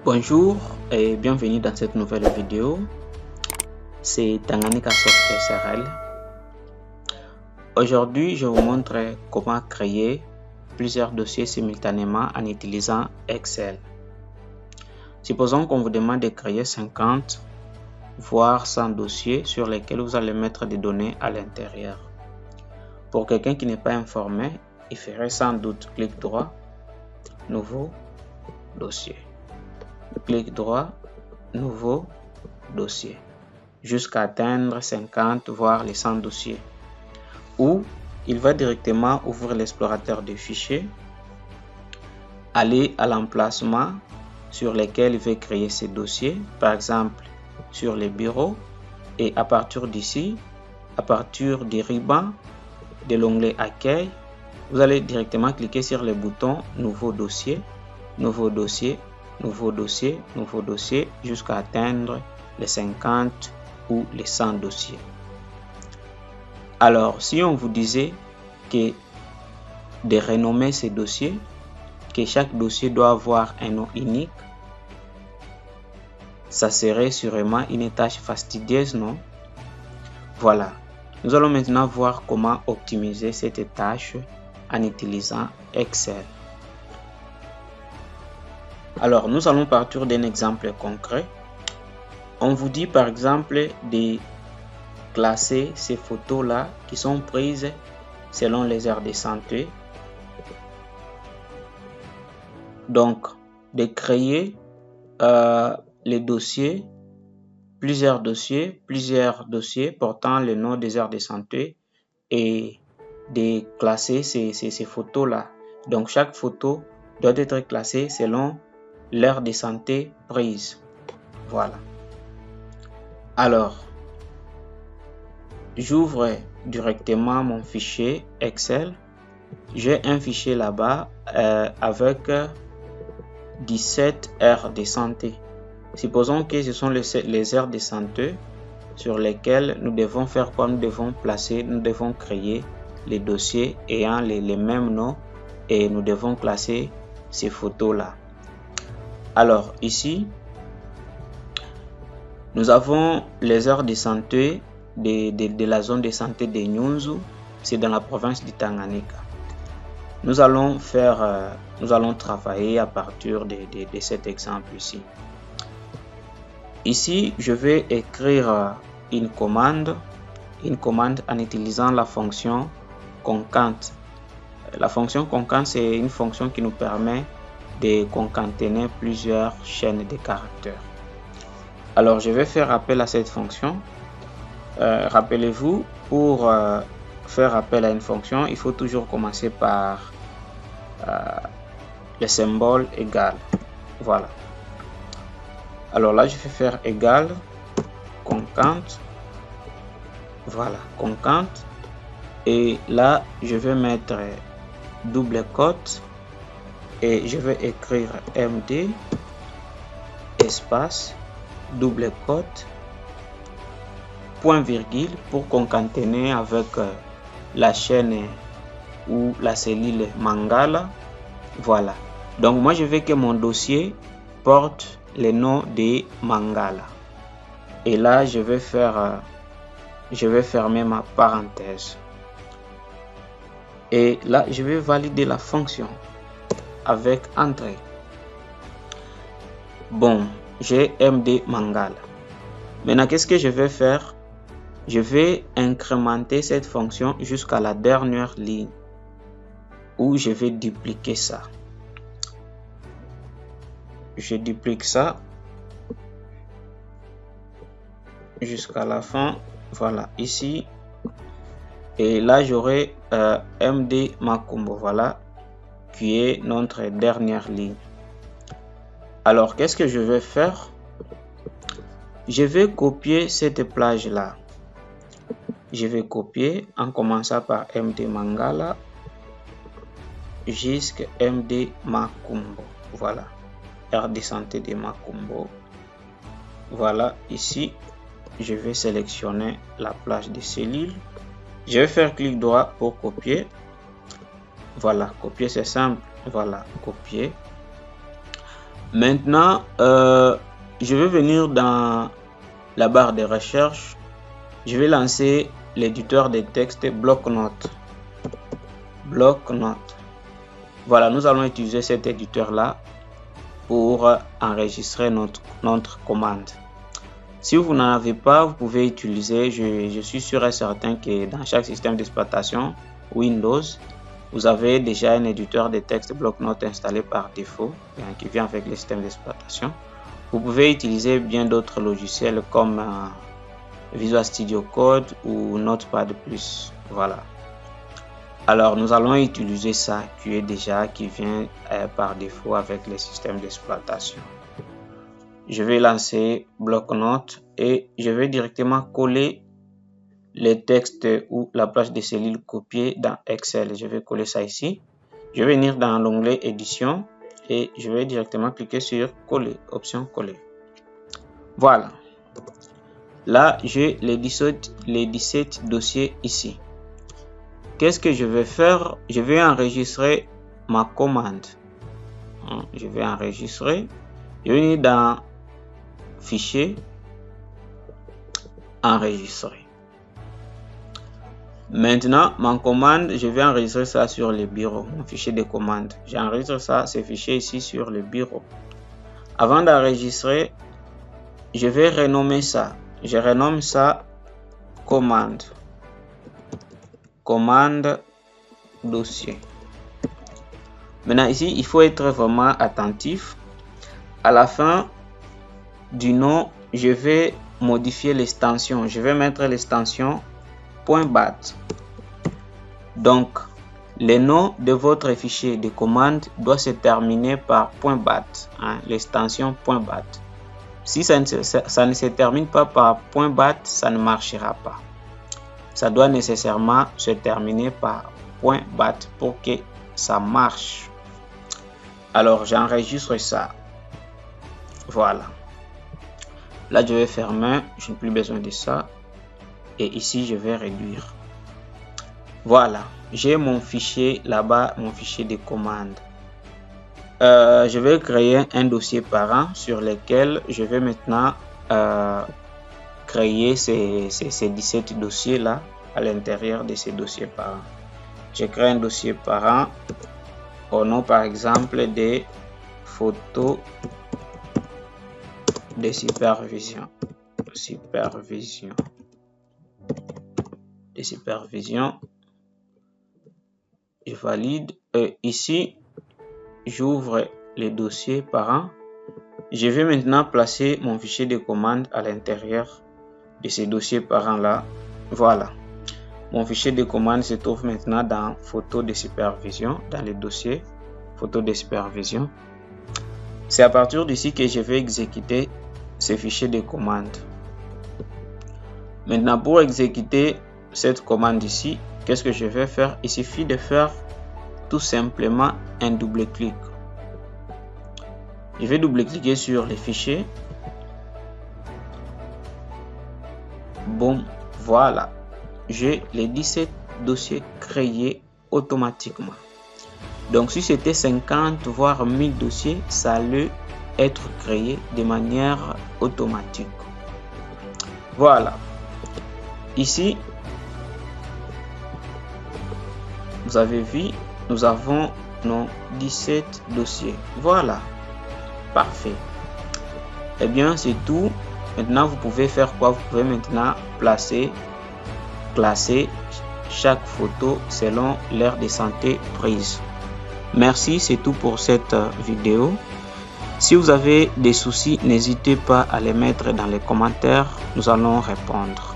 Bonjour et bienvenue dans cette nouvelle vidéo. C'est Tanganyika Software SRL. Aujourd'hui, je vous montre comment créer plusieurs dossiers simultanément en utilisant Excel. Supposons qu'on vous demande de créer 50 voire 100 dossiers sur lesquels vous allez mettre des données à l'intérieur. Pour quelqu'un qui n'est pas informé, il ferait sans doute clic droit, nouveau dossier. Clic droit, nouveau dossier, jusqu'à atteindre 50 voire les 100 dossiers. Ou il va directement ouvrir l'explorateur de fichiers, aller à l'emplacement sur lequel il veut créer ses dossiers, par exemple sur les bureaux, et à partir d'ici, à partir du ruban de l'onglet Accueil, vous allez directement cliquer sur le bouton Nouveau dossier, Nouveau dossier, Nouveau dossier, Nouveau dossier, jusqu'à atteindre les 50 ou les 100 dossiers. Alors, si on vous disait que de renommer ces dossiers, que chaque dossier doit avoir un nom unique, ça serait sûrement une tâche fastidieuse, non? Voilà. Nous allons maintenant voir comment optimiser cette tâche en utilisant Excel. Alors, nous allons partir d'un exemple concret. On vous dit par exemple de classer ces photos-là qui sont prises selon les aires de santé. Donc, de créer les dossiers, plusieurs dossiers portant le nom des aires de santé et de classer ces photos-là. Donc, chaque photo doit être classée selon l'aire de santé prise. Voilà. Alors, j'ouvre directement mon fichier Excel. J'ai un fichier là-bas avec 17 aires de santé. Supposons que ce sont les aires de santé sur lesquelles nous devons faire quoi? Nous devons placer, nous devons créer les dossiers ayant les mêmes noms et nous devons classer ces photos-là. Alors ici, nous avons les aires de santé de la zone de santé de Nyunzu, c'est dans la province du Tanganyika. Nous allons travailler à partir de cet exemple ici. Ici, je vais écrire une commande en utilisant la fonction concante. La fonction concante, c'est une fonction qui nous permet de concaténer plusieurs chaînes de caractères. Alors, je vais faire appel à cette fonction. Rappelez-vous, pour faire appel à une fonction, il faut toujours commencer par le symbole égal. Voilà. Alors là, je vais faire égal concante. Voilà, concante. Et là, je vais mettre double cote et je vais écrire MD espace double cote point virgule pour concaténer avec la chaîne ou la cellule Mangala. Voilà. Donc moi, je veux que mon dossier porte le nom de Mangala. Et là, je vais fermer ma parenthèse. Et là, je vais valider la fonction avec entrée. Bon, j'ai MD Mangala. Maintenant, qu'est-ce que je vais faire? Je vais incrémenter cette fonction jusqu'à la dernière ligne où je vais dupliquer ça. Je duplique ça jusqu'à la fin. Voilà, ici. Et là, j'aurai MD Makumbo. Voilà, qui est notre dernière ligne. Alors, qu'est-ce que je vais faire? Je vais copier cette plage-là. Je vais copier en commençant par MD Mangala jusqu'à MD Makumbo. Voilà, aire de santé de Makumbo. Voilà, ici, je vais sélectionner la plage de cellules. Je vais faire clic droit pour copier. Voilà, copier c'est simple. Voilà, copier. Maintenant, je vais venir dans la barre de recherche. Je vais lancer l'éditeur de texte bloc-notes. Bloc-notes. Voilà, nous allons utiliser cet éditeur-là pour enregistrer notre commande. Si vous n'en avez pas, vous pouvez utiliser, je suis sûr et certain que dans chaque système d'exploitation Windows, vous avez déjà un éditeur de texte bloc-notes installé par défaut, qui vient avec le système d'exploitation. Vous pouvez utiliser bien d'autres logiciels comme Visual Studio Code ou Notepad+. Voilà. Alors nous allons utiliser ça qui vient par défaut avec les systèmes d'exploitation. Je vais lancer bloc-notes et je vais directement coller les textes ou la plage de cellules copiées dans Excel. Je vais coller ça ici. Je vais venir dans l'onglet édition et je vais directement cliquer sur coller, option coller. Voilà. Là, j'ai les 17 dossiers ici. Qu'est-ce que je vais faire? Je vais enregistrer ma commande. Je vais enregistrer. Je vais venir dans Fichier, enregistrer. Maintenant, ma commande, je vais enregistrer ça sur le bureau, mon fichier de commande. J'enregistre ça, ce fichier ici sur le bureau. Avant d'enregistrer, je vais renommer ça. Je renomme ça commande. Commande dossier. Maintenant ici, il faut être vraiment attentif. À la fin du nom, je vais modifier l'extension. Je vais mettre l'extension .bat. Donc, le nom de votre fichier de commande doit se terminer par .bat. L'extension .bat. Si ça ne se termine pas par .bat, ça ne marchera pas. Ça doit nécessairement se terminer par .bat pour que ça marche. Alors, j'enregistre ça. Voilà. Là, je vais fermer. Je n'ai plus besoin de ça. Et ici, je vais réduire. Voilà. J'ai mon fichier là-bas, mon fichier de commande. Je vais créer un dossier parent sur lequel je vais maintenant créer ces 17 dossiers là à l'intérieur de ces dossiers parents. Je crée un dossier parent au nom par exemple des photos de supervision. Je valide. Ici, j'ouvre les dossiers parents. Je vais maintenant placer mon fichier de commande à l'intérieur de ces dossiers parents là. Voilà. Mon fichier de commande se trouve maintenant dans photo de supervision, dans le dossier photo de supervision. C'est à partir d'ici que je vais exécuter ce fichier de commande. Maintenant, pour exécuter cette commande ici, qu'est-ce que je vais faire? Il suffit de faire tout simplement un double-clic. Je vais double-cliquer sur les fichiers. Bon, voilà. J'ai les 17 dossiers créés automatiquement. Donc, si c'était 50 voire 1000 dossiers, ça allait être créé de manière automatique. Voilà. Ici, vous avez vu, nous avons nos 17 dossiers. Voilà. Parfait. Eh bien, c'est tout. Maintenant, vous pouvez faire quoi? Vous pouvez maintenant classer chaque photo selon l'heure de santé prise. Merci, c'est tout pour cette vidéo. Si vous avez des soucis, n'hésitez pas à les mettre dans les commentaires. Nous allons répondre.